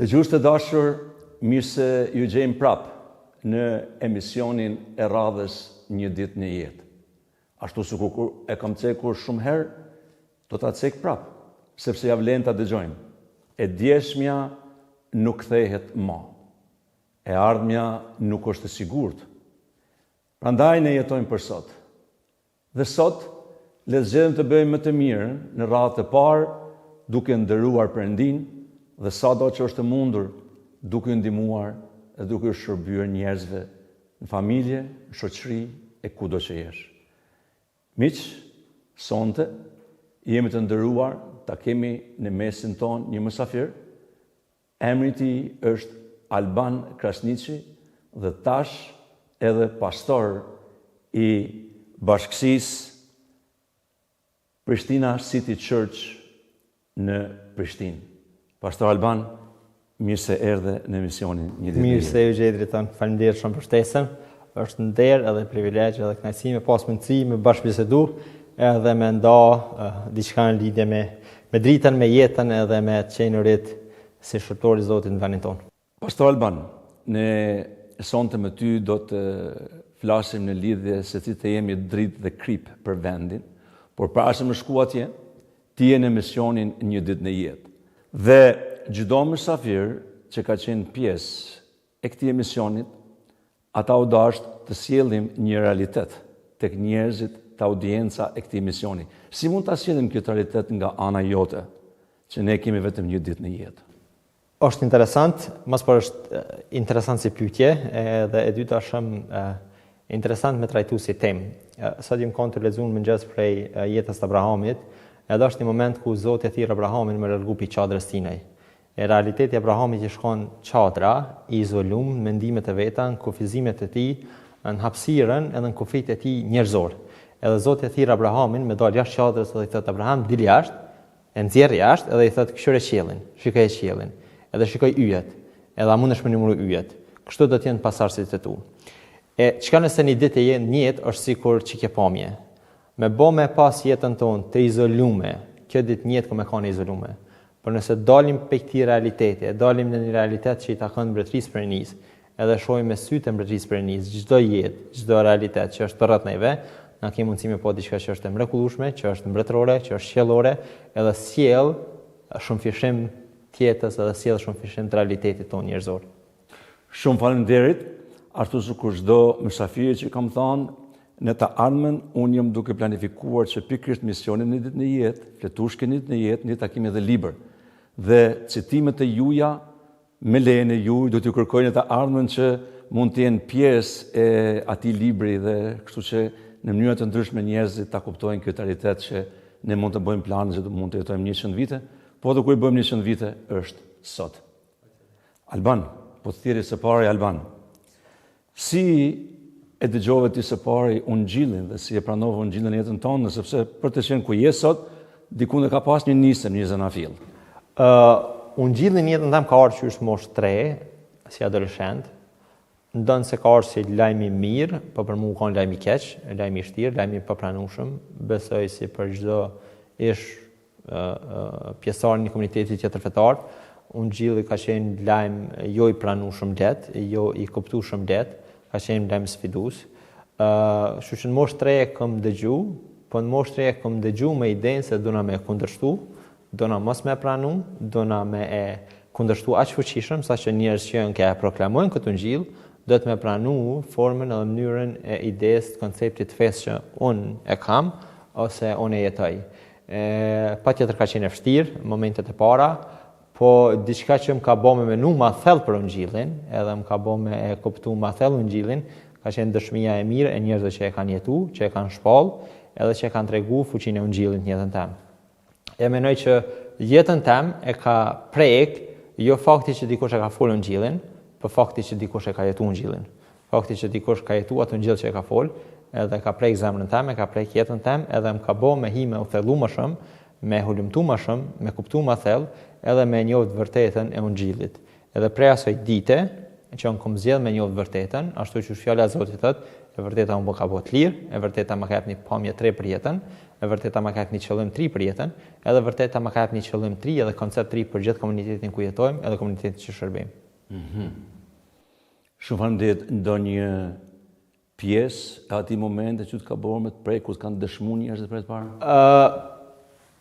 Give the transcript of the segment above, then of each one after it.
Dëgjues të dashur, mirë se ju gjejmë prapë në emisionin e radhës Një ditë një jetë. Ashtu si kur e kam cekur shumë herë, do ta cek prapë, sepse ja vlen ta dëgjojmë. E djeshmja nuk kthehet më. E ardhmja nuk është e sigurt. Prandaj ne jetojmë për sot. Dhe sot le të zgjedhim të bëjmë më të mirën në radhën e parë, duke nderuar Perëndin dhe sado që është mundur, duke ndihmuar dhe duke shërbyer njerëzve në familje, në shoqëri e kudo që jesh. Miq, sonte jemi të nderuar ta kemi në mesin ton një mysafir. Emri i tij është Alban Krasniqi dhe tash edhe pastor i bashkësisë Prishtina City Church në Prishtinë. Pastor Alban, mirë se erdhe në emisionin Një ditë. Mirë se ju gjej drejton. Faleminderit shumë për ftesën. Është nder edhe privilegj edhe kënaqësi me pas mundësi me bashkëbisedu edhe me nda diçka në lidhje me dritën, me jetën edhe me të qenërit si shërtori i Zotit në vendin tonë. Pastor Alban, ne sonte me ty do të flasim në lidhje se si të jemi dritë dhe krip për vendin, por para se më shku atje, ti je në misionin Një ditë në jetë. Dhe çdo mysafir që ka qenë pjesë e këtij emisionit, ata u dasht të sjellim një realitet tek njerëzit, të audienca e këtij emisioni. Si mund ta sjellim këtë realitet nga ana jote, që ne kemi vetëm një ditë në jetë? Është interesant, mas por është interesant si pyetje, edhe e dyta shumë interesant me trajtu si temë. Sot jam kanë të lexuar mëngjes prej jetës të Abrahamit, edhe është një moment ku Zoti e thirr Abrahamin me largu pi çadrës Sinaj. E realiteti Abrahamit që shkon çadra, i izolum, mendimet e veta, në kufizimet e tij, në hapësirën edhe në kufit e tij njerëzor. Edhe Zoti e thirr Abrahamin me dal jashtë çadrës dhe i thot Abraham, dil jashtë, e nxjerr jashtë edhe i thot këshire qiellin, shikoj qiellin, edhe shikoj yjet, edhe a mundesh me numëru yjet. Kështu do të jenë pasardhësit e tu. E çka nëse një ditë e jenë njët është sikur çikepamje. Me bo me pas jetën tonë të izolume, kjo ditë njët ku me kanë izolume. Por nëse dalim pe këtij realiteti, dalim në një realitet që i takon mbretërisë Perëndisë, edhe shohim me sytë e mbretërisë Perëndisë, çdo jetë, çdo realitet që është rreth neve, na kemi mundësi me po diçka që është e mrekullueshme, që është mbretërore, që është qiellore, edhe sjell shumë fishim tjetës edhe sjell shumë fishim të realitetit tonë njerëzor. Shumë faleminderit. Ashtu sikur çdo mysafir që kam thënë, në të ardhmen unë jam duke planifikuar që pikërisht misionin Një ditë në jetë, fletueshke Një ditë në jetë, një takim edhe libër. Dhe citimet e juaja me lejen e juaj do t'ju kërkoj në të ardhmen që mund të jenë pjesë e atij libri dhe kështu që në mënyra të ndryshme njerëzit ta kuptojnë këtë realitet që ne mund të bëjmë planë që mund të jetojmë 100 vite, po edhe kur i bëjmë 100 vite është sot. Alban, po të thirrje së pari Alban. Si e dëgjove ti së pari Ungjillin dhe si e pranove Ungjillin në jetën tonë, sepse për të qenë ku je sot, diku ne ka pas një nisëm, një zanafill. Ungjilli në jetën tim ka ardhur qysh moshë 3, si adoleshent. Ndonë se ka ardhur si lajm i mirë, po për mua ka lajm i keq, lajm i vështirë, lajm i papranueshëm. Besoj si për çdo ish pjesëtar në komunitetin tjetër fetar, Ungjilli ka qenë lajm jo i pranueshëm let, jo i kuptueshëm let, ka qenë lajm sfidues. Kështu që në moshë 3 kam dëgju, po në moshë 3 kam dëgju me idenë se dona me kundërshtu, dona mos me pranu, dona me e kundërshtu aq fuqishëm saqë njerëz që janë që proklamojnë këtë Ungjill, do të me pranu formën edhe mënyrën e idesë të konceptit të fesë që unë e kam ose unë e jetoj. Patjetër ka qenë e vështirë momentet e para, po diçka që më ka bë me menu ma thellë për Ungjillin, edhe më ka bë me e kuptu ma thellë Ungjillin, ka qenë dëshmia e mirë e njerëzve që e kanë jetu, që e kanë shpall, edhe që e kanë tregu fuqinë e Ungjillit në jetën time. E mendoj që jetën time e ka prek jo fakti që dikush e ka folur Ungjillin, po fakti që dikush e ka jetu Ungjillin. Fakti që dikush ka jetu atë Ungjill që e ka fol, edhe ka prek zemrën time, e ka prek jetën time, edhe më ka bë me hi me u thellu më shumë, me hulumtu më shumë, me kuptu më thellë, edhe me njohur vërtetën e Ungjillit. Edhe prej asaj dite që unë kom zgjedh me njohur vërtetën, ashtu që fjala e Zotit thotë, e vërteta unë ka bo të lirë, e vërteta më ka jep një pamje 3 për jetën, e vërteta më ka jep një qëllim 3 për jetën, edhe vërteta më ka jep një qëllim 3 edhe koncept 3 për gjithë komunitetin ku jetojmë, edhe komunitetin që shërbejmë. Shumë faleminderit, ndonjë pjesë e atij momente që të ka bërë me të prej, ku të kanë dëshmu njerëzit për të parë?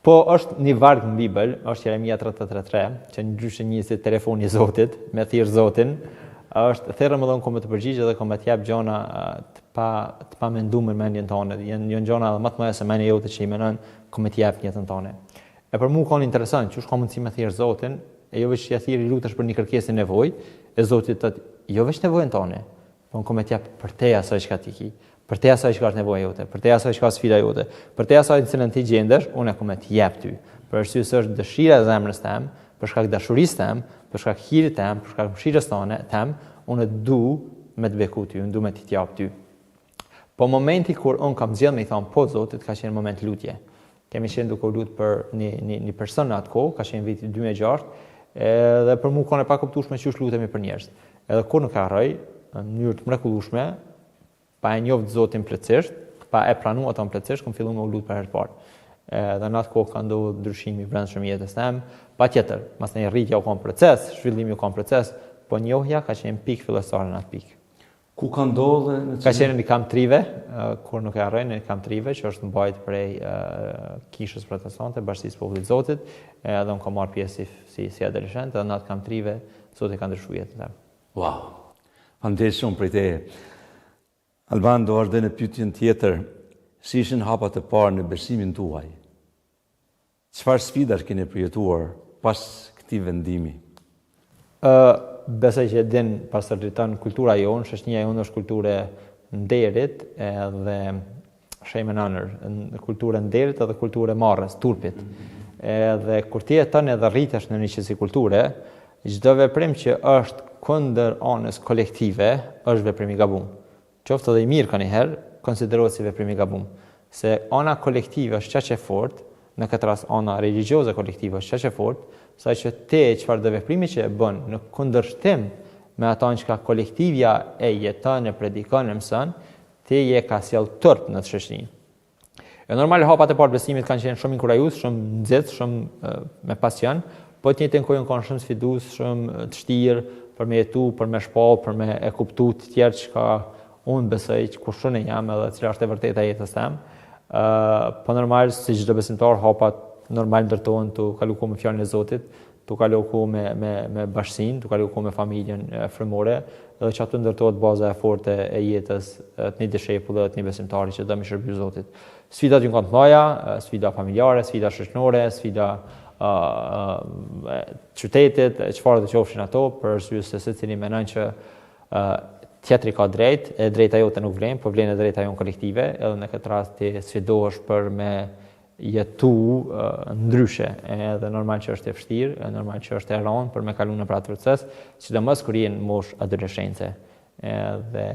Po është një varg në Bibël, është Jeremia 33, që ndryshe njësit telefoni i Zotit, me thirr Zotin, është therrë më dhon ku më të përgjigj edhe ku më të jap gjona të pa menduar me mendjen tonë. Janë gjona edhe më të mëdha se mendja jote që i mendon ku më të jap jetën tonë. E për mua kanë interesant, që është ka mundësi me thirr Zotin, e jo vetëm ja thirr i lutesh për një kërkesë nevojë, e Zoti thotë, jo vetëm nevojën tonë, por ku më të jap për te asaj çka ti ke. Për te asaj që ka nevoja jote, për te asaj që ka sfida jote, për te asaj në cilën ti gjendesh, unë e ku me t'jep ty. Për arsye se është dëshira e zemrës tem, për shkak dashurisë tem, për shkak hirit tem, për shkak mëshirës tem, unë du me të beku ty, unë du me t'i t'jap ty. Po momenti kur unë kam zgjedhur me i thonë po Zotit, ka qenë moment lutje. Kemi qenë duke lutur për një person në atë kohë, ka qenë viti 2006, edhe për mua kanë pa kuptueshme që lutemi për njerëz. Edhe kur nuk harroj, në mënyrë të mrekullueshme, pa e njoft Zotin plotësisht, pa e pranuar atë plotësisht, kam filluar me u lut për herë të parë. Dhe në atë kohë ka ndodhur ndryshimi i brendshëm i jetës tem. Patjetër, mas një rritja u ka proces, zhvillimi u ka proces, po njohja ka qenë pikë fillestare në atë pikë. Ku ka ndodhur? Ka qenë në Kamp Trive, kur nuk e harroj, në Kamp Trive, që është mbajtur prej kishës protestante, Bashkisë Popullit Zotit, edhe unë kam marrë pjesë si adoleshent, dhe në atë Kamp Trive, Zoti ka ndryshuar jetën tim. Wow. Faleminderit shumë për teje. Alban, do vazhdoj në pyetjen tjetër, si ishin hapat e parë në besimin tuaj? Çfarë sfidash keni përjetuar pas këtij vendimi? Besoj që din pastor Dritan, kultura jonë, shoqënia jonë është kulturë nderit edhe shame and honor, kulturë nderit edhe kulturë marrës, turpit. Edhe kur ti jeton edhe rritesh në një qësi kulture, çdo veprim që është kundër anës kolektive është veprim i gabuar. Qoftë edhe i mirë kanjëherë, konsiderohet si veprim i gabuar. Se ana kolektive është çaq e fortë, në këtë rast ana religjioze kolektive është çaq e fortë, sa që ti çfarë do veprimi që e bën në kundërshtim me ata që kolektivja e jeton, e predikon, e mëson, ti je ka sjell turp në shoqëni. E normal hapat e parë besimit kanë qenë shumë inkurajues, shumë nxehtë, shumë me pasion, po të njëjtën kohë kanë shumë sfidues, shumë të vështirë për me jetu, për me shpall, për me e kuptuar të tjerë çka unë besoj që kushton e jam edhe cila është e vërteta e jetës tem. Po normal si çdo besimtar hapat normal ndërtohen të kalu ku me fjalën e Zotit, të kalu ku me bashkësinë, të kalu ku me familjen frymore, edhe që aty ndërtohet baza e fortë e jetës të një dishepulli dhe të një besimtari që do më shërbëj Zotit. Sfidat janë të mëdha, sfida familjare, sfida shoqërore, sfida qytetit, çfarë do qofshin ato, për arsye se secili mendon që tjetri ka drejt, e drejta jote nuk vlen, po vlen e drejta jonë kolektive, edhe në këtë rast ti sfidohesh për me jetu ndryshe, edhe normal që është e vështirë, normal që është e rëndë për me kalu në pra atë proces, sidomos kur je në moshë adoleshence. Edhe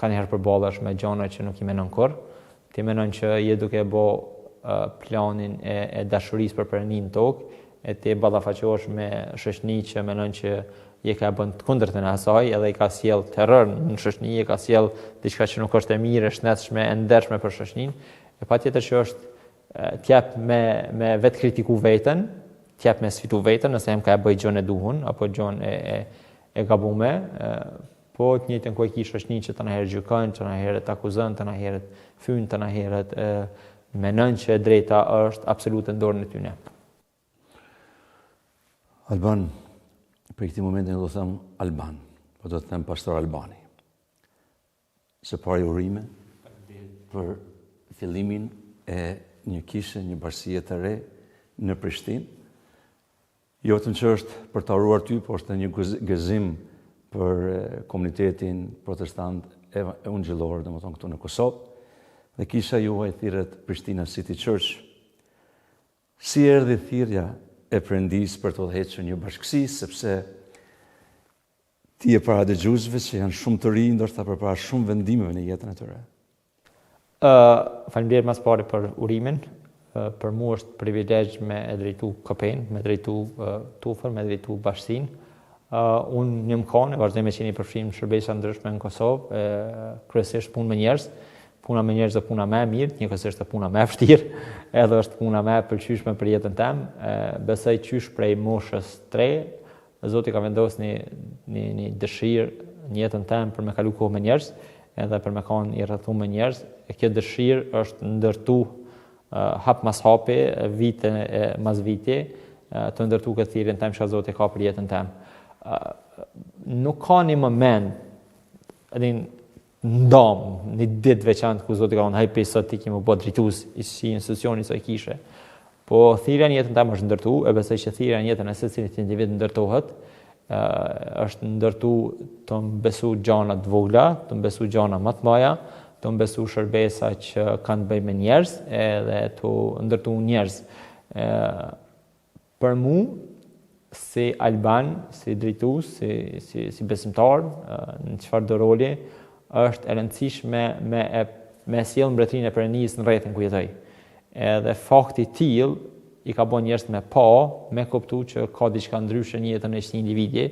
ka njëherë përballesh me gjëra që nuk i mendon kurrë, ti mendon që je duke bë planin e dashurisë për pranin tokë, e ti ballafaqohesh me shoqëni që mendon që je ka bën të kundërtën e asaj, edhe i ka sjell terror në shoqëni, e ka sjell diçka që nuk është e mirë, e shnetshme, e ndershme për shoqëninë. E patjetër që është t'jap me vetë kritiku veten, t'jap me sfidu veten, nëse hem ka e bëj gjën e duhun, apo gjën e gabume, po të njëjtën kohë ki shoqëni që të na herë gjykojnë, të na herë akuzojnë, të na herë fynë, të na herë mendon që drejta është absolute në dorën e tyre. Alban, për këti momentin do të them Alban, po do të them pastor Albani. Së pari urime për fillimin e një kishe, një bashkësie të re në Prishtinë. Jo vetëm që është për të uruar ty, por është një gëzim për komunitetin protestant evangjelor, domethënë këtu në Kosovë. Dhe kisha juaj thirret Prishtina City Church. Si erdhi thirrja e Perëndis për të udhëhequr një bashkësi, sepse ti e para dëgjuesve që janë shumë të rinj, ndoshta përpara shumë vendimeve në jetën e tyre. Faleminderit mas pari për urimin. Për mua është privilegj me e drejtu KP-n, me drejtu TUFër, me drejtu bashkësinë. Unë një mkone, vazhdoj me qeni përfshim shërbesa ndryshme në Kosovë, kryesisht punë me njerëz. Puna me njerëz dhe puna më e mirë, njëkohësisht është puna më e vështirë, edhe është puna më e pëlqyeshme për jetën time. Besoj qysh prej moshës 3, Zoti ka vendosur një dëshirë në jetën time për me kalu kohë me njerëz, edhe për me qenë i rrethuar me njerëz. E kjo dëshirë është ndërtu hap mas hapi, vite mas vite, të ndërtu këtë thirrjen time që Zoti ka për jetën time. Nuk ka një moment, ndam, një ditë veçantë ku Zoti ka thonë hajde sot ti ke më bë drejtues i si institucioni sa kishe. Po thirrja në jetën time është ndërtu, e besoj që thirrja në jetën e secilit individ ndërtohet, është ndërtu të besu gjana të vogla, të besu gjana më të mëdha, të besu shërbesa që kanë të bëjnë me njerëz, edhe të ndërtu njerëz. Për mu, si Alban, si drejtues, si besimtar, në çfarë do roli, është e rëndësishme me sjellë mbretërinë e Perëndisë në rrethin ku jetoj. Edhe fakti i tillë i ka bën njerëz me kuptu që ka diçka ndryshe në jetën e çdo individi,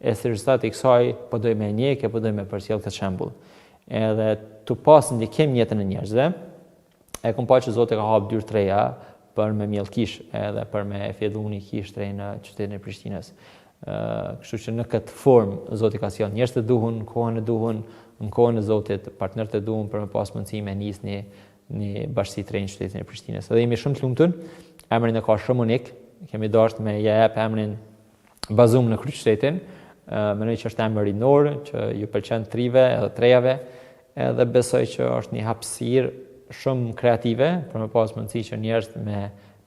e si rezultat i kësaj po doj me njeh, po doj me përcjell këtë shembull. Edhe të pas ndikim jetën e njerëzve, e kam parë që Zoti ka hap dyrë të reja për me mjell kish, edhe për me fillu një kish të re në qytetin e Prishtinës. Kështu që në këtë formë Zoti ka sjellë njerëz të duhur, kohën e duhur, në kohën e Zotit, partnerët e duhur për me pas mundësi me nis një bashkësi të re në qytetin e Prishtinës. Edhe jemi shumë të lumtur. Emrin e ka shumë unik. Kemi dashur me ja jap emrin bazuar në kryeqytetin. Mendoj që është emër rinor, që ju pëlqen trive edhe trejave, edhe besoj që është një hapësirë shumë kreative për me pas mundësi që njerëz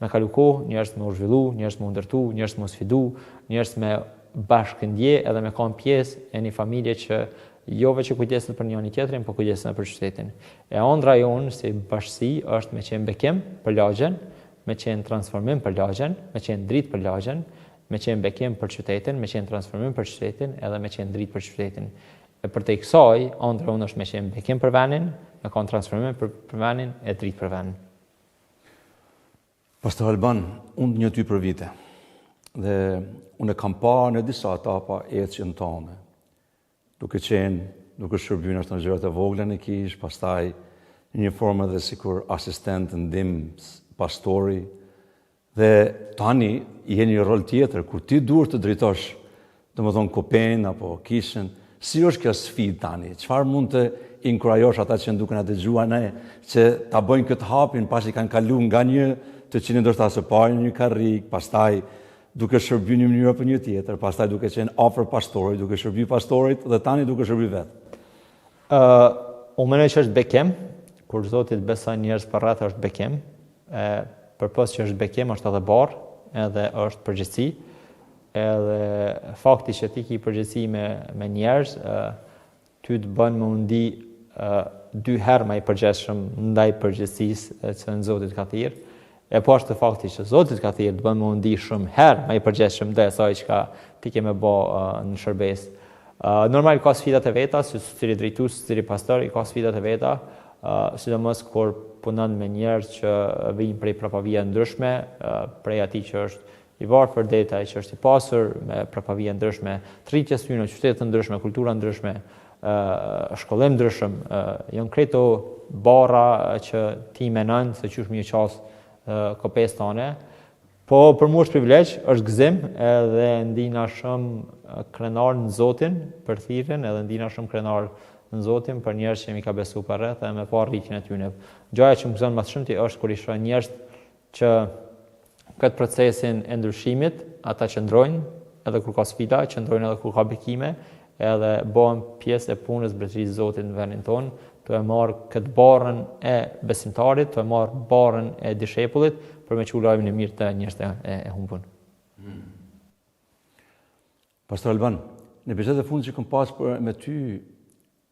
me kalu kohë, njerëz me u zhvillu, njerëz me u ndërtu, njerëz me u sfidu, njerëz me bashkëndje edhe me kanë pjesë e një familje që jo veç që kujdeset për njëri tjetrin, po kujdeset për qytetin. E ëndra jonë si bashkësi është me qenë bekim për lagjen, me qenë transformim për lagjen, me qenë dritë për lagjen, me qenë bekim për qytetin, me qenë transformim për qytetin, edhe me qenë dritë për qytetin. E për te kësaj, ëndra jonë është me qenë bekim për vendin, me kanë transformim për vendin e dritë për vendin. Pastor Alban, unë një ty për vite, dhe unë e kam parë në disa etapa ecjen tonë, duke shërbyr në gjërat e vogla në kish, pastaj në një formë edhe sikur asistent ndihmës pastori, dhe tani je një rol tjetër kur ti duhet të drejtosh, domethënë kopen apo kishën. Si është kjo sfidë tani? Çfarë mund të inkurajosh ata që duken atë dëgjuar ne që ta bëjnë këtë hapin pasi kanë kaluar nga një të cilin ndoshta së pari në një karrik, pastaj duke shërbyer në një mënyrë apo një tjetër, pastaj duke qenë afër pastorit, duke shërbyer pastorit dhe tani duke shërbyer vetë. Unë mendoj që është bekim, kur Zoti të beson njerëz për rreth është bekim. Përpos që është bekim është edhe barr, edhe është përgjegjësi. Edhe fakti që ti ke përgjegjësi me njerëz, ty të bën më ndi 2 herë më i përgjegjshëm ndaj përgjegjësisë që Zoti ka thirrë. E po është fakti që Zoti ka thirrë të bën më ndi shumë herë më i përgjegjshëm ndaj asaj që ti ke më bë në shërbes. Normal ka sfidat e veta, si drejtues, si pastor, ka sfidat e veta, sidomos kur punon me njerëz që vijnë prej prapavija ndryshme, prej atij që është i varfër deri ai që është i pasur, me prapavija ndryshme, rritjes tyre në qytete të ndryshme, kultura ndryshme, shkollim ndryshëm, janë kreto barra që ti menon se qysh më qas kopes tone. Po për mua është privilegj, është gëzim, edhe ndina shumë krenar në Zotin për thirrjen, edhe ndina shumë krenar në Zotin për njerëz që mi ka besu për rreth dhe me pa rritjen e tyre. Gjaja që më gëzon më shumë ti është kur i shoh njerëz që këtë procesin e ndryshimit, ata qëndrojnë, edhe kur ka sfida, qëndrojnë edhe kur ka bekime, edhe bëhen pjesë e punës Mbretërisë së Zotit në vendin tonë, të e marrë këtë barën e besimtarit, të e marrë barën e dishepullit, për me që lajmin e mirë të njerëzve e humbur. Pastor Alban, në bisedën e fundit që kam pas me ty,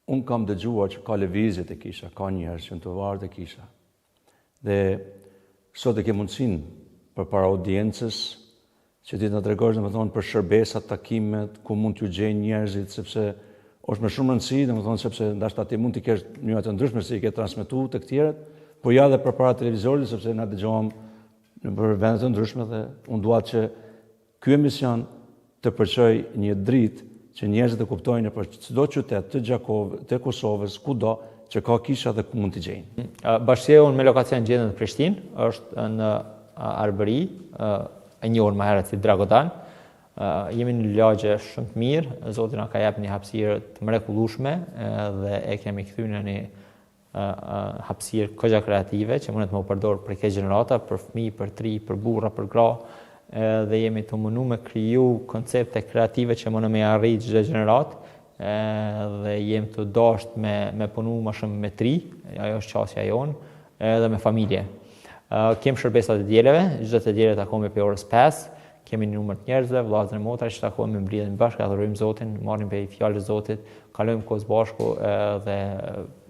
unë kam dëgjuar që ka lëvizje të kisha, ka njerëz që të varë të kisha. Dhe sot e ke mundësinë përpara audiencës që ti na tregosh domethënë për shërbesat, takimet, ku mund t'ju gjejnë njerëzit, sepse është me shumë rëndësi, domethënë sepse ndoshta ti mund të kesh mënyra të ndryshme si i ke transmetuar të tjerët, por ja edhe përpara televizorit, sepse na dëgjojmë në vende të ndryshme dhe unë dua që ky emision të përçoj një dritë që njerëzit e kuptojnë për çdo qytet të Gjakovës, të Kosovës, kudo që ka kisha dhe ku mund t'i gjejnë. Bashkia jonë me lokacion gjendën në Prishtinë, është në Arbëri, e njohur më herët si Dragodan. Jemi në lagje shumë të mirë, Zoti na ka jepur një hapësirë të mrekullueshme dhe e kemi kthyer në një hapësirë kogja kreative që mundet më u përdor për këtë gjenerata, për fëmijë, për tri, për burra, për gra, dhe jemi të mundu me kriju koncepte kreative që mundë me arrit çdo gjeneratë, dhe jemi të dasht me punu më shumë me tri, ajo është qasja jonë, edhe me familje. Kem shërbesat e djeleve, çdo të djele takojmë për orës 5, kemi një numër të njerëzve, vllazër e motra që takojmë, mbledhemi bashkë, adhurojmë Zotin, marrim për fjalën e Zotit, kalojmë kohë bashku dhe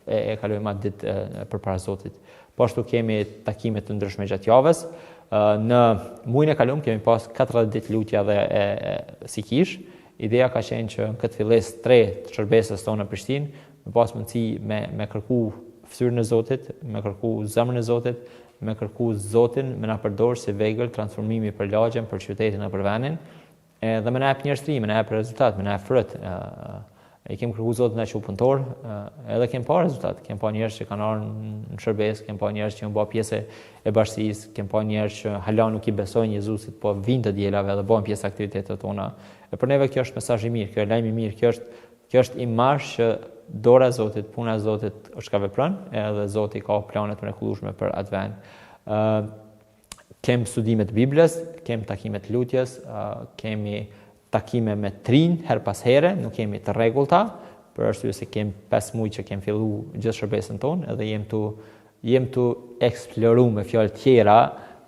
e kalojmë atë ditë përpara Zotit. Po ashtu kemi takime të ndryshme gjatë javës. Në muajin e kaluar kemi pas 40 ditë lutja dhe si kish. Ideja ka qenë që në këtë fillesë 3 të shërbesës tonë në Prishtinë, me pas mundësi me kërku fytyrën e Zotit, me kërku zemrën e Zotit, me kërku Zotin, me na përdorë si vegël transformimi për lagjen, për qytetin e për vendin, dhe me na jep njerëztri, me na jep rezultat, me na jep fryt. E kem kërku Zotin që u punëtor, edhe kem pa rezultat. Kem pa njerëz që kanë ardhur në shërbesë, kem pa njerëz që janë bërë pjesë e bashkisë, kem pa njerëz që hala nuk i besojnë Jezusit, po vinë të dielave dhe bëhen pjesë aktivitetet tona. E për neve kjo është mesazh i mirë, kjo është lajm i mirë, kjo është imazh që dora e Zotit, puna e Zotit është ka vepron, edhe Zoti ka plane të mrekullueshme për atë vend. Kem studime të Biblës, kem takime të lutjes, kemi takime me trin her pas here, nuk kemi të rregullta, për arsye se kem 5 muaj që kem filluar gjithë shërbesën tonë, edhe jem tu eksploru me fjalë tjera,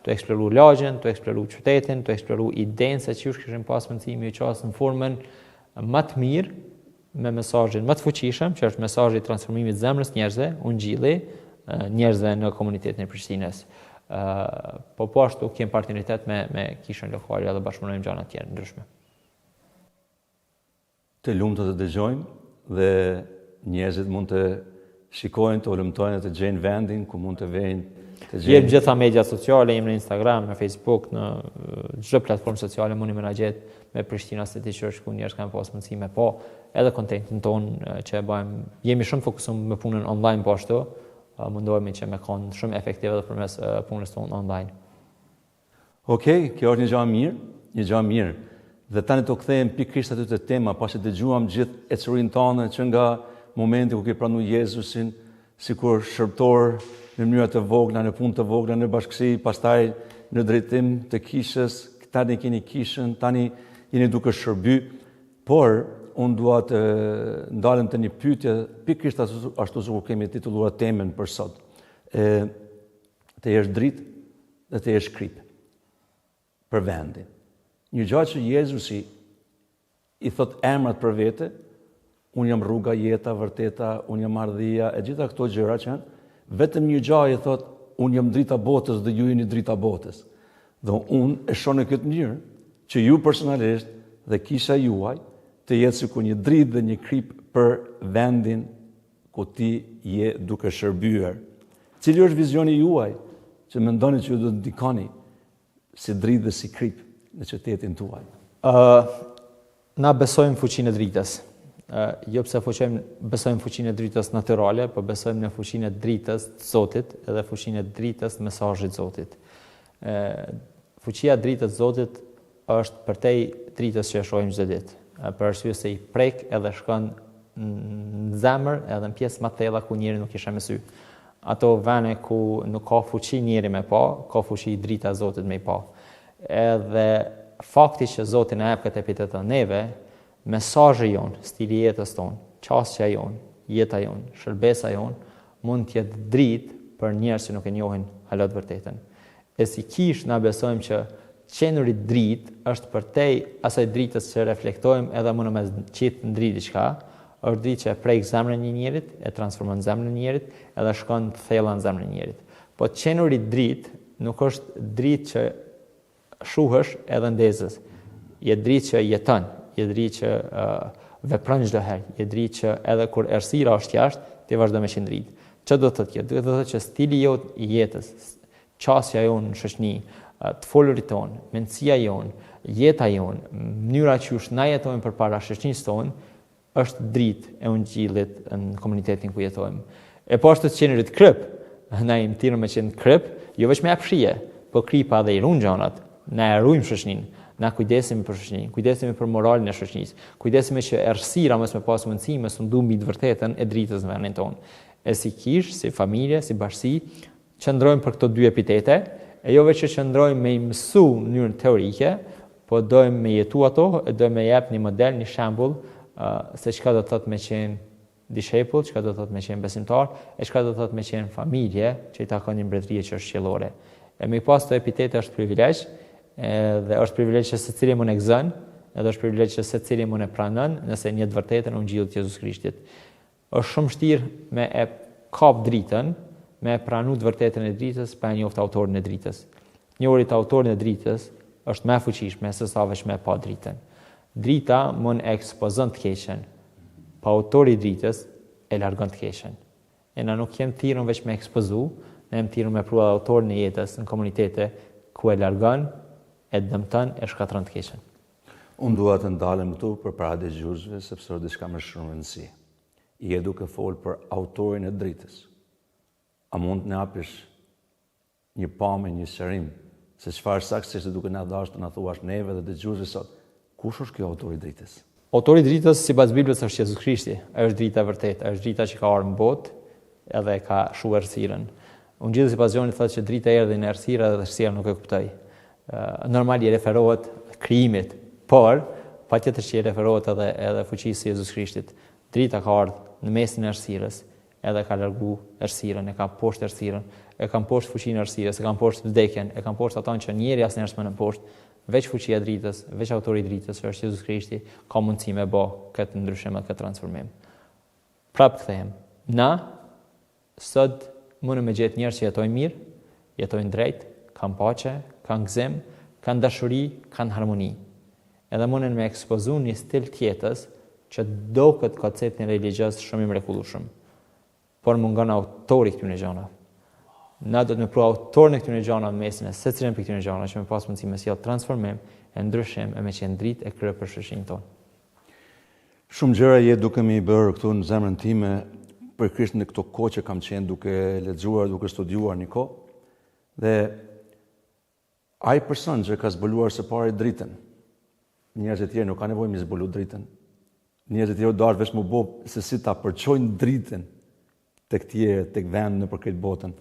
të eksploru lagjen, të eksploru qytetin, të eksploru idenë se çish kishim pas mundësi me qasë në formën më të mirë, me mesazhin më të fuqishëm, që është mesazhi i transformimit të zemrës njerëzve, ungjilli njerëzve në komunitetin e Prishtinës. Po ashtu kem partneritet me kishën lokale dhe bashkëpunojmë gjëra të tjera ndryshme. Të lumtur të dëgjojnë dhe njerëzit mund të shikojnë, të ulëmtojnë, të gjejnë vendin ku mund të vejnë. Jem gjitha media sociale, jem në Instagram, në Facebook, në çdo platformë sociale mundi më na gjet me Prishtina City Church, ku njerëz kanë pas mundësi me pa edhe kontentin ton që e bëjmë. Jemi shumë fokusuar me punën online po ashtu, mundohemi që me kanë shumë efektive edhe përmes punës tonë online. Okej, kjo është një gjë mirë. Dhe tani të kthehem pikërisht aty te tema, pasi dëgjuam gjithë ecurinë tonë që nga momenti ku ke pranuar Jezusin, sikur shërbëtor në mënyra të vogla, në punë të vogla, në bashkësi, pastaj në drejtim të kishës, tani keni kishën, tani jeni duke shërby, por unë dua të ndalem të një pyetje pikërisht ashtu sikur kemi titulluar temën për sot. Të jesh dritë dhe të jesh krip për vendin. Një gjë që Jezusi i thot emrat për vete, unë jam rruga, jeta, vërteta, unë jam ardhia, e gjitha këto gjëra që janë, vetëm një gjë i thot, unë jam drita botës dhe ju jeni drita botës. Dhe unë e shoh në këtë mënyrë që ju personalisht dhe kisha juaj të jetë sikur një dritë dhe një krip për vendin ku ti je duke shërbyer. Cili është vizioni juaj që mendoni që ju do të ndikoni si dritë dhe si krip në qytetin tuaj? Na besojmë fuqinë e dritës. Jo pse besojmë fuqinë e dritës natyrale, po besojmë në fuqinë e dritës të Zotit edhe fuqinë e dritës të mesazhit të Zotit. Fuqia e dritës të Zotit është përtej dritës që e shohim çdo ditë, për arsye se i prek edhe shkon në zemër edhe në pjesë më të thella ku njeriu nuk i sheh me sy. Ato vene ku nuk ka fuqi njeri me pa, ka fuqi drita e Zotit me i pa. Edhe fakti që Zoti na jep këtë epitet të neve, mesazhi jon, stili jetës ton, qasja jon, jeta jon, shërbesa jon, mund të jetë dritë për njerëz që nuk e njohin hala të vërtetën. E si kish na besojmë që qenuri dritë është përtej asaj dritës që reflektojmë edhe mund me qitë në dritë diçka, është dritë që e prek zemrën e një njerit, e transformon zemrën e një njerit, edhe shkon të thella në zemrën e një njerit. Po qenuri dritë nuk është dritë që shuhesh edhe ndezës. Je dritë që jeton, je dritë që vepron çdo herë, je dritë që edhe kur errësira është jashtë, ti vazhdo me qenë dritë. Çfarë do të thotë kjo? Do të thotë që stili jot i jetës, qasja jonë në shoqëni, të folurit tonë, mendësia jonë, jeta jonë, mënyra që na jetojmë përpara shoqërisë tonë, është dritë e ungjillit në komunitetin ku jetojmë. E po ashtu të qenerit kryp, na jemi thirrur me qenë kryp, jo vetëm me apshije, po kripa dhe i ruajmë gjanat, na e ruajmë shoqërinë, na kujdesemi për shoqërinë, kujdesemi për moralin e shoqërisë, kujdesemi që errësira mos me pas mundësi me sundu mbi të vërtetën e dritës në vendin tonë. E si kish, si familje, si bashkësi, qëndrojmë për këto dy epitete, e jo vetë që qëndrojmë me i mësu në mënyrë teorike, po dojmë me jetu ato, e dojmë me jep një model, një shembull se çka do të thotë me qenë disciple, çka do të thotë me qenë besimtar, e çka do të thotë me qenë familje, që i takon një mbretërie që është qiellore. E me pas të epitete është privilegj, dhe është privilegj që secili mund e gëzon, edhe është privilegj që secili mund e pranon, nëse një të vërtetën e ungjillit të Jezus Krishtit. Është shumë vështirë me e kap dritën, me e pranu të vërtetën e dritës, pa e njoftë autorin e dritës. Njohuri të autorin e dritës është më e fuqishme se sa vetëm me pa dritën. Drita mund e ekspozon të keqen, pa autori i dritës e largon të keqen. E na nuk jemi thirrur vetëm me ekspozu, ne jemi thirrur me pru autorin e jetës në komunitete ku e largon, e dëmton, e shkatron të keqen. Unë dua të ndalem këtu për para dëgjuesve sepse është diçka më shumë rëndësi. Je duke folë për autorin e dritës. A mund të na japësh një pamje, një shërim se çfarë saktësisht duke na dashur të na thuash neve dhe dëgjuesve sot, kush është ky autori i dritës? Autori i dritës sipas Biblës është Jezus Krishti. Ai është drita e vërtetë, ai është drita që ka ardhur në botë edhe ka shuar errësirën. Ungjilli sipas Gjonit thotë që drita erdhi në errësirë dhe errësira nuk e kuptoi. Normal i referohet krijimit, por patjetër që i referohet edhe fuqisë së Jezus Krishtit. Drita ka ardhur në mesin e errësirës, edhe ka largu errësirën, e ka poshtë errësirën, e ka poshtë fuqinë e errësirës, e ka poshtë vdekjen, e ka poshtë ato që njeri asnjëherë s'më në poshtë. Veç fuqia e dritës, veç autori i dritës, është Jezus Krishti, ka mundësi me bë këtë ndryshim dhe këtë transformim. Prapë kthehem. Na sot mundem me gjetë njerëz që jetojnë mirë, jetojnë drejt, kanë paqe, kanë gëzim, kanë dashuri, kanë harmoni. Edhe mundem me ekspozu një stil të jetës që do këtë konceptin religjioz shumë i mrekullueshëm. Por mungon autori këtyre gjërave. Na do të më pru autorin e këtyre gjërave në mesin e secilën për këtyre gjërave që më pas mundësi me sjell transformim e ndryshim e me qenë dritë e krye për shoqërinë tonë. Shumë gjëra je duke më i bërë këtu në zemrën time për Krishtin në këto kohë që kam qenë duke lexuar, duke studiuar një kohë. Dhe ai person që ka zbuluar së pari dritën, njerëzit e tjerë nuk kanë nevojë me zbulu dritën. Njerëzit e tjerë do të vetëm u bë se si ta përçojnë dritën tek tjerë, tek vendi nëpër këtë botën.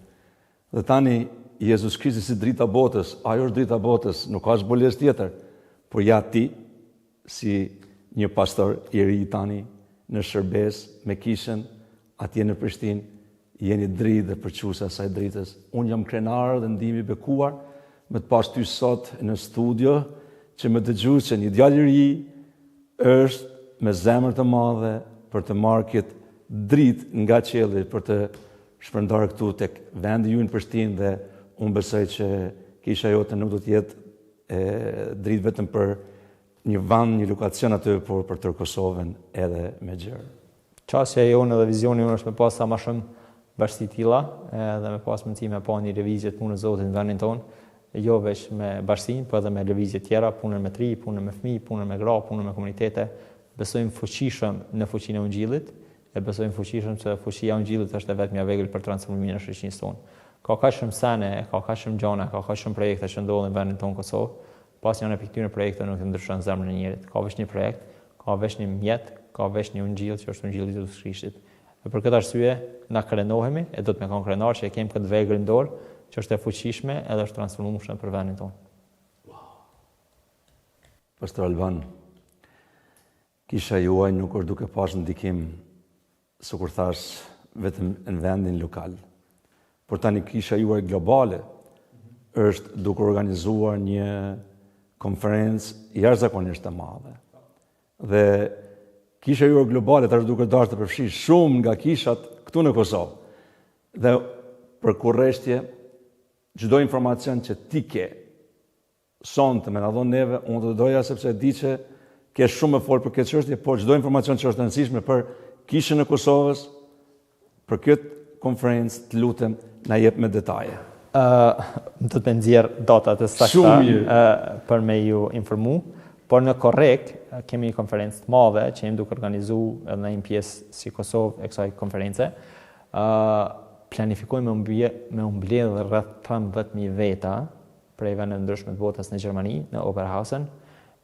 Dhe tani Jezus Krishti si drita botës, ajo është drita botës, nuk ka zbulesë tjetër, por ja ti si një pastor i ri tani në shërbes me kishën atje në Prishtinë, jeni dritë dhe përçuese asaj dritës. Unë jam krenar dhe ndihmi i bekuar me të pas ty sot në studio që më dëgjoj se një djalë i ri është me zemër të madhe për të marrë këtë dritë nga qielli për të shpërndarë këtu tek vendi ju në Prishtinë dhe unë besoj që kisha jote nuk do të jetë dritë vetëm për një vend, një lokacion aty, por për tërë Kosovën edhe me gjërë. Qasja jonë dhe vizioni jonë është me pas sa më shumë bashkësi të tilla dhe me pas mundësi me pa një lëvizje të punës Zotit në vendin tonë, jo vetëm me bashkësinë, por edhe me lëvizje tjera, punën me tri, punën me fëmijë, punën me gra, punën me komunitete. Besojmë fuqishëm në fuqinë e Ungjillit, e besojmë fuqishëm se fuqia e Ungjillit është vetëm vegull për transformimin e shoqërisë tonë. Ka kaq shumë sene, ka kaq shumë gjëra, ka kaq shumë projekte që ndodhin në vendin tonë Kosovë. Pas janë këtyre projekte nuk ndryshon zemrën e njerit. Ka veç një projekt, ka veç një mjet, ka veç një Ungjill që është Ungjilli i Jezus Krishtit. Dhe për këtë arsye na krenohemi e do të më kanë krenar që e kemi këtë vegull në dorë, që është e fuqishme edhe është transformueshme për vendin tonë. Pastor Alban, kisha juaj nuk është duke pas ndikim, sikur thash, vetëm në vendin lokal. Por tani kisha juaj globale është duke organizuar një konferencë jashtëzakonisht të madhe. Dhe kisha juaj globale tash duke dashur të përfshijë shumë nga kishat këtu në Kosovë. Dhe për kurreshtje, çdo informacion që ti ke sonte me na dhon neve, unë do doja sepse di që ke shumë më fol për këtë çështje, por çdo informacion që është e rëndësishme për kishën e Kosovës, për këtë konferencë, të lutem na jep me detaje. Më të të nxjerr datat e sakta për me ju informu, por në korrekt kemi një konferencë të madhe që jemi duke organizu edhe në një pjesë si Kosovë e kësaj konference. Planifikojmë me mbledh rreth 13.000 veta prej vendeve ndryshme të botës në Gjermani, në Oberhausen,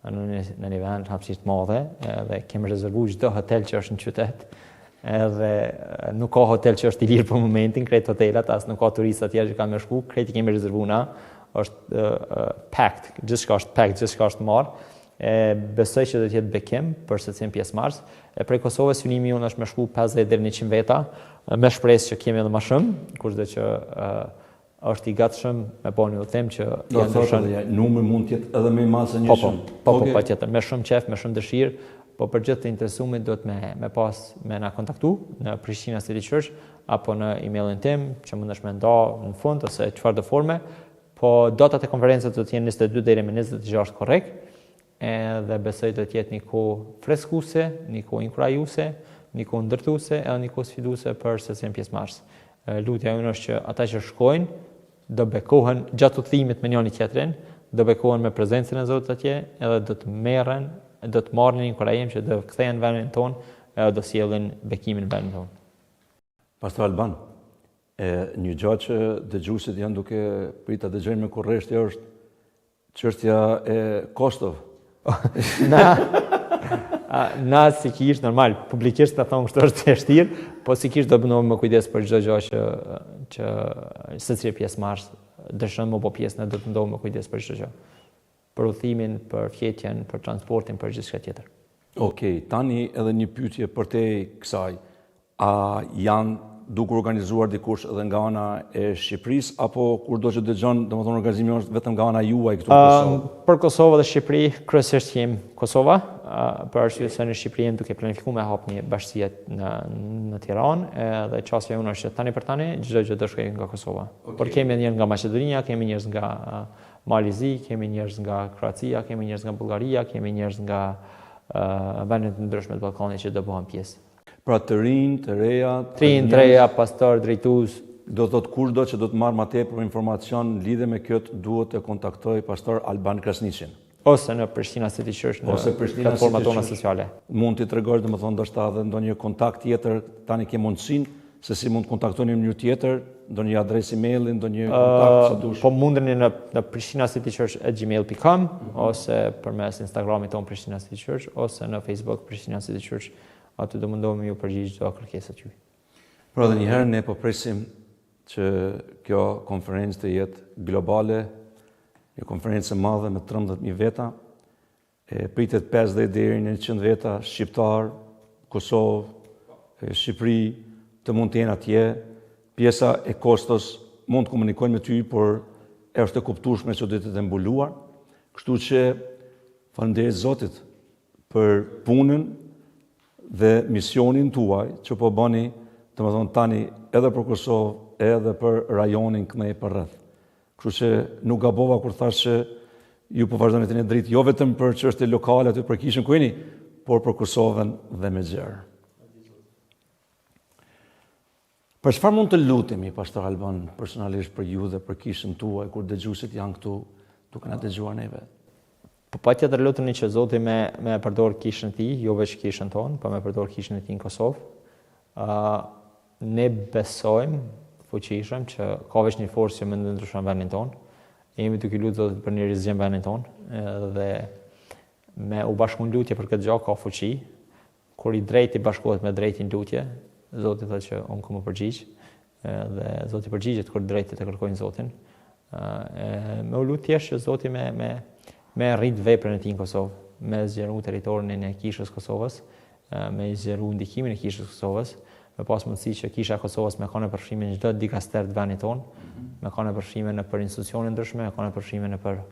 në një vend hapësisht të madhe, dhe kemi rezervuar çdo hotel që është në qytet. Edhe nuk ka hotel që është i lirë për momentin, krejt hotelat, as nuk ka turistë atje që kanë me shku, krejt i kemi rezervuar na, është packed, gjithçka është packed, gjithçka është marrë. Besoj që do të jetë bekim për secilin pjesëmarrës. Prej Kosovës synimi jonë është me shku 50 deri në 100 veta, me shpresë që kemi edhe më shumë, kushdo që është i gatshëm me bën një udhtim që janë ndryshon. Numri mund të jetë edhe më i madh se 100. Po, patjetër, me shumë qef, me shumë dëshirë. Po për gjithë të interesumit do të me na kontaktu në Prishtina City Church apo në emailin tim që mundesh me nda në fund ose çfarë do forme. Po datat e konferencës do të jenë 22 deri në 26 korrekt. Edhe besoj do të jetë një kohë freskuese, një kohë inkurajuese, një kohë ndërtuese edhe një kohë sfiduese për secilin pjesëmarrës. Lutja jonë është që ata që shkojnë do bekohen gjatë udhëtimit me njëri tjetrin, do bekohen me prezencën e Zotit atje, edhe do të marrin një inkurajim që do kthehen në vendin tonë edhe do sjellin bekimin në vendin tonë. Pastor Alban, një gjë që dëgjuesit janë duke pritur të dëgjojnë me kurreshti është çështja e kostov. Na sikisht normal, publikisht ta them kështu është e vështirë, po sikisht do bënohem me kujdes për çdo gjë që secili pjesëmarrës dëshon më po pjesë, ne do të ndohem me kujdes për çdo gjë. Për udhimin, për fjetjen, për transportin, për gjithçka tjetër. Okej, tani edhe një pyetje për te kësaj. A janë duke organizuar dikush edhe nga ana e Shqipërisë apo kurdo që dëgjon, domethënë organizimi është vetëm nga ana juaj këtu në Kosovë? Për Kosovë dhe Shqipëri, kryesisht jemi Kosova, për arsye se në Shqipëri jemi duke planifikuar me hap një bashkësie në Tiranë, dhe çështja jonë është që tani për tani çdo gjë do shkojë nga Kosova. Por kemi njerëz nga Maqedonia, kemi njerëz nga Malizi, kemi njerëz nga Kroacia, kemi njerëz nga Bullgaria, kemi njerëz nga vende të ndryshme të Ballkanit që do bëhen pjesë. Pra të rinj, të reja, të reja, pastor, drejtues. Do thot kushdo që do të marrë më tepër informacion lidhe me këtë duhet të kontaktoj pastor Alban Krasniqin. Ose në Prishtina City Church në platformat tona sociale. Mund t'i tregosh domethënë ndoshta edhe ndonjë kontakt tjetër, tani ke mundësinë se si mund të kontaktoni në mënyrë tjetër, ndonjë adresë emaili, ndonjë kontakt sa dush. Po mundeni në prishtinacitychurch@gmail.com ose përmes Instagramit ton Prishtina City Church ose në Facebook Prishtina City Church. Aty do mundohemi ju përgjigj çdo kërkesë tuaj. Por edhe një herë ne po presim që kjo konferencë të jetë globale, një konferencë e madhe me 13.000 veta, pritet 50 deri në 100 veta shqiptar, Kosovë, Shqipëri të mund të jenë atje. Pjesa e kostos mund të komunikojnë me ty, por është e kuptueshme që do të jetë mbuluar. Kështu që falënderit Zotit për punën dhe misionin tuaj që po bëni, domethënë tani edhe për Kosovë, edhe për rajonin kënej për rreth. Kështu që nuk gabova kur thash që ju po vazhdoni të jeni dritë jo vetëm për çështje lokale aty për kishën ku jeni, por për Kosovën dhe Mexher. Për çfarë mund të lutemi, pastor Alban, personalisht për ju dhe për kishën tuaj kur dëgjuesit janë këtu duke na dëgjuar neve? Po patjetër luteni që Zoti me përdor kishën e tij, jo vetëm kishën tonë, po me përdor kishën e tij në Kosovë. Ne besojmë fuqishëm që ka veç një forcë që më ndryshon vendin tonë. Jemi duke lutur Zotit për një rizgjem vendin tonë dhe me u bashkuar lutje për këtë gjë ka fuqi. Kur i drejti bashkohet me drejtin lutje, Zoti thotë që unë kam përgjigj dhe Zoti përgjigjet kur drejtit e kërkojnë Zotin. Me u lutje që Zoti me rrit veprën e tij në Kosovë, me zgjeru territorin e kishës Kosovës, me zgjeru ndikimin e kishës Kosovës, me pas mundësi që kisha Kosovës me ka në përfshime në çdo dikaster të vendit tonë, me ka në përfshime në për institucione ndryshme, me ka në përfshime në për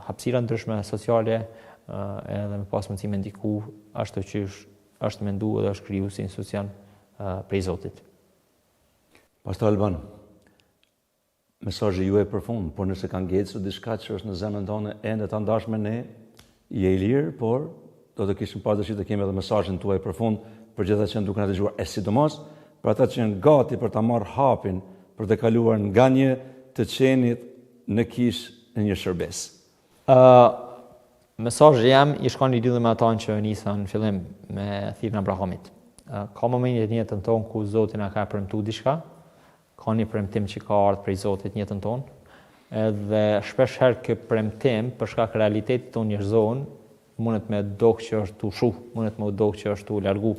hapësira ndryshme sociale, edhe me pas mundësi me ndiku ashtu që është menduar dhe është kriju si institucion prej Zotit. Pastor Alban, mesazhi juaj përfund, por nëse ka ngjecur diçka që është në zemrën tonë ende ta ndash me ne, je i lirë, por do të kishim pas dëshirë të kemi edhe mesazhin tuaj përfund për gjithë ata që janë duke na dëgjuar, e sidomos për ata që janë gati për ta marrë hapin për të kaluar nga një të qenit në kish në një shërbes? Mesazhi jam i shkon i lidhur me ata që nisën në fillim me thirrjen e Abrahamit. Ka momente në jetën tonë ku Zoti na ka premtuar diçka, ka një premtim që ka ardhur prej Zotit në jetën tonë, edhe shpesh herë ky premtim për shkak të realitetit tonë njerëzor mundet me dogë që është u shuh, mundet me dogë që është u largu.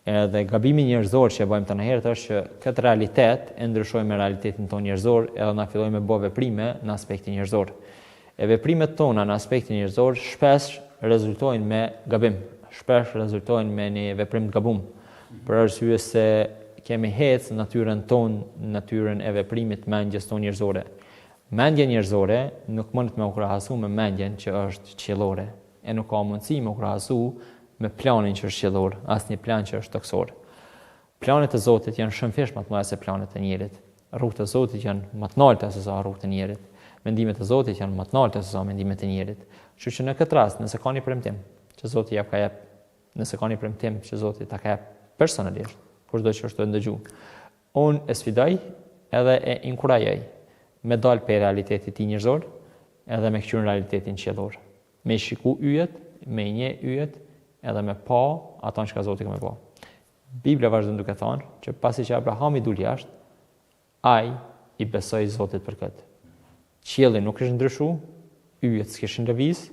Edhe gabimi njerëzor që bëjmë të herët është që këtë realitet e ndryshojmë me realitetin tonë njerëzor, edhe na fillojmë me bë veprime në aspektin njerëzor. E veprimet tona në aspektin njerëzor shpesh rezultojnë me gabim, shpesh rezultojnë me një veprim të gabum, për arsye se kemi hecë natyrën tonë, natyrën e veprimit mendjes tonë njerëzore. Mendja njerëzore nuk mund të me u krahasu me mendjen që është qiellore, e nuk ka mundësi me u krahasu me planin që është qiellor, asnjë plan që është toksor. Planet e Zotit janë shumë fish më të mëdha se planet e njerit. Rrugët e Zotit janë më të larta se sa rrugët e njerit. Mendimet e Zotit janë më të larta se sa mendimet e njerit. Kështu që në këtë rast, nëse ka një premtim që Zoti jap ka jap, nëse ka një premtim që Zoti ta ka jap personalisht, kushdo që është të ndëgju, unë e sfidoj edhe e inkurajoj me dal pe realitetit i njerëzor, edhe me kthyer realitetin qiellor. Me shiku yjet, me një yjet, edhe me pa ato që Zoti ka më pa. Bibla vazhdon duke thënë që pasi që Abrahami dul jashtë, ai i besoi Zotit për këtë. Qielli nuk është ndryshu, yjet s'kishin lëviz,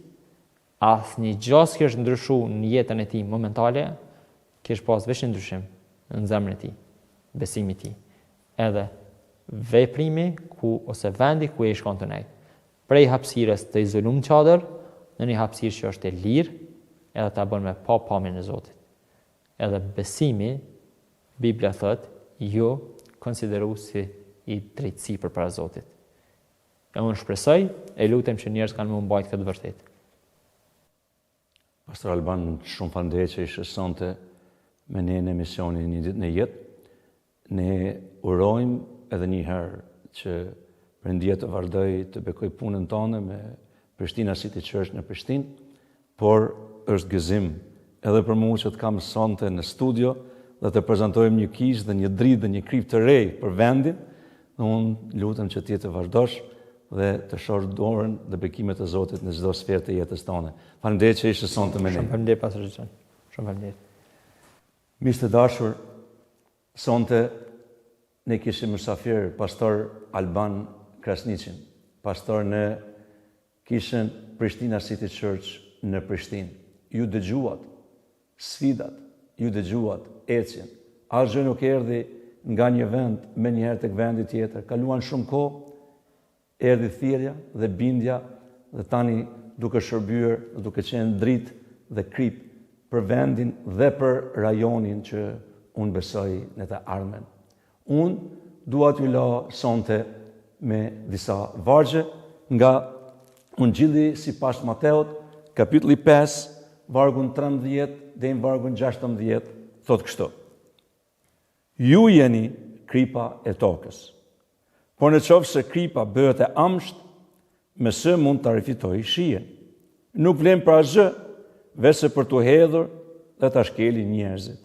asnjë gjë s'kishte ndryshu në jetën e tij momentale, kish pas veç ndryshim në zemrën e tij, besimi i tij. Edhe veprimi ose vendi ku ai shkon të nejt, prej hapësirës të izoluar çadër në një hapësirë që është e lirë, edhe ta bën me pa pamjen e Zotit. Edhe besimi, Bibla thot, jo konsideru si i drejtësi përpara Zotit. E unë shpresoj, e lutem që njerëz kanë më mbajt këtë vërtet. Pastor Alban, shumë faleminderit që ishe sonte me ne në emisionin Një ditë në jetë. Ne urojmë edhe një herë që Perëndia të vazhdoj të bekoj punën tonë me Prishtina City Church në Prishtinë, por është gëzim edhe për mua që të kam sonte në studio dhe të prezantojmë një kishë dhe një dritë dhe një krip të re për vendin. Dhe unë lutem që ti të vazhdosh dhe të shohësh dorën dhe bekimet e Zotit në çdo sferë të jetës tonë. Faleminderit që ishe sonte me ne. Shumë faleminderit pastor Xhan. Shumë faleminderit. Miq të dashur, sonte ne kishim mysafir pastor Alban Krasniqin, pastor në kishën Prishtina City Church në Prishtinë. Ju dëgjuat sfidat, ju dëgjuat ecjen. Asgjë nuk erdhi nga një vend me njëherë tek vendi tjetër. Kaluan shumë kohë, erdhi thirrja dhe bindja dhe tani duke shërbyer, duke qenë dritë dhe krip për vendin dhe për rajonin që unë besoj në të ardhmen. Unë dua t'ju la sonte me disa vargje nga Ungjilli sipas Mateut, kapitulli 5, vargun 13 deri në vargun 16, thotë kështu: Ju jeni kripa e tokës. Por në qoftë se kripa bëhet e amsht, me së mund të rifitoj shijen. Nuk vlen për asgjë, veçse për t'u hedhur dhe ta shkeli njerëzit.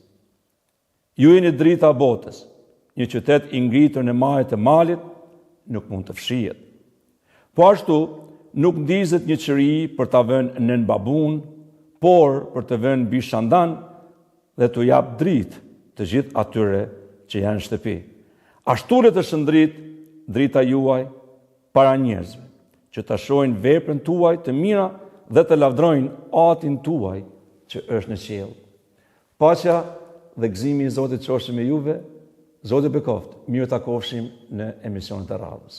Ju jeni drita e botës. Një qytet i ngritur në majë të malit nuk mund të fshihet. Po ashtu nuk ndizet një qëri për ta vënë nën babun, por për të vënë mbi shandan dhe t'u jap dritë të gjithë atyre që janë në shtëpi. Ashtu le të shndrit drita juaj para njerëzve, që ta shohin veprën tuaj të mira dhe të lavdrojnë atin tuaj që është në qiell. Paqja dhe gëzimi i Zotit qofshin me juve. Zoti bekoft. Mirë takofshim në emisionet e radhës.